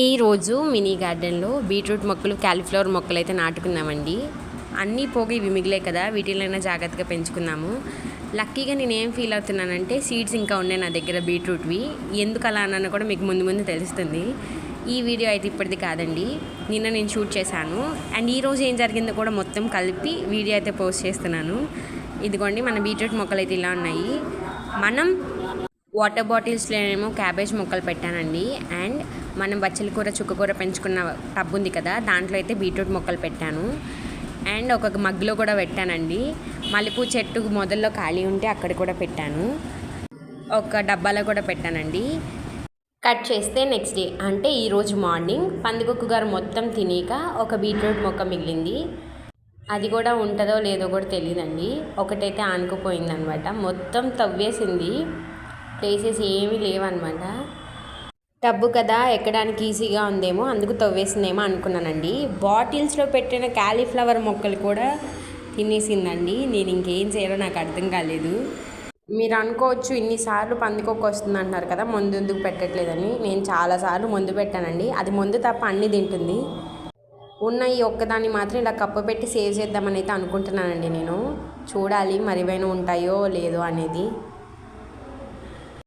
ఈరోజు మినీ గార్డెన్లో బీట్రూట్ మొక్కలు క్యాలీఫ్లవర్ మొక్కలు అయితే నాటుకున్నామండి. అన్నీ పోగి ఇవి మిగిలే కదా, వీటినైనా జాగ్రత్తగా పెంచుకున్నాము. లక్కీగా నేనేం ఫీల్ అవుతున్నానంటే సీడ్స్ ఇంకా ఉన్నాయి నా దగ్గర బీట్రూట్వి. ఎందుకు అలా అన్నానో కూడా మీకు ముందు ముందు తెలుస్తుంది. ఈ వీడియో అయితే ఇప్పటిది కాదండి, నిన్న నేను షూట్ చేశాను. అండ్ ఈరోజు ఏం జరిగిందో కూడా మొత్తం కలిపి వీడియో అయితే పోస్ట్ చేస్తున్నాను. ఇదిగోండి మన బీట్రూట్ మొక్కలు అయితే ఇలా ఉన్నాయి. మనం వాటర్ బాటిల్స్లో ఏమో క్యాబేజ్ మొక్కలు పెట్టానండి. అండ్ మనం బచ్చల కూర చుక్కకూర పెంచుకున్న టబ్ ఉంది కదా, దాంట్లో అయితే బీట్రూట్ మొక్కలు పెట్టాను. అండ్ ఒక మగ్గులో కూడా పెట్టానండి. మల్లెపూ చెట్టు మొదల్లో ఖాళీ ఉంటే అక్కడ కూడా పెట్టాను. ఒక డబ్బాలో కూడా పెట్టానండి. కట్ చేస్తే నెక్స్ట్ డే అంటే ఈరోజు మార్నింగ్ పందికొక్కు గారు మొత్తం తినేక ఒక బీట్రూట్ మొక్క మిగిలింది. అది కూడా ఉంటుందో లేదో కూడా తెలియదండి. ఒకటైతే ఆనుకుపోయిందనమాట, మొత్తం తవ్వేసింది. ప్లేసెస్ ఏమీ లేవన్నమాట. టబ్బు కదా ఎక్కడానికి ఈజీగా ఉందేమో, అందుకు తవ్వేసిందేమో అనుకున్నానండి. బాటిల్స్లో పెట్టిన క్యాలీఫ్లవర్ మొక్కలు కూడా తినేసిందండి. నేను ఇంకేం చేయాలో నాకు అర్థం కాలేదు. మీరు అనుకోవచ్చు ఇన్నిసార్లు పందికొక్కు వస్తుంది అంటున్నారు కదా, ముందు ఎందుకు పెట్టట్లేదని. నేను చాలాసార్లు ముందు పెట్టానండి. అది ముందు తప్ప అన్నీ తింటుంది. ఉన్న ఈ ఒక్కదాన్ని మాత్రం ఇలా కప్పు పెట్టి సేవ్ చేద్దామని అయితే అనుకుంటున్నానండి నేను. చూడాలి మరివైనా ఉంటాయో లేదో అనేది.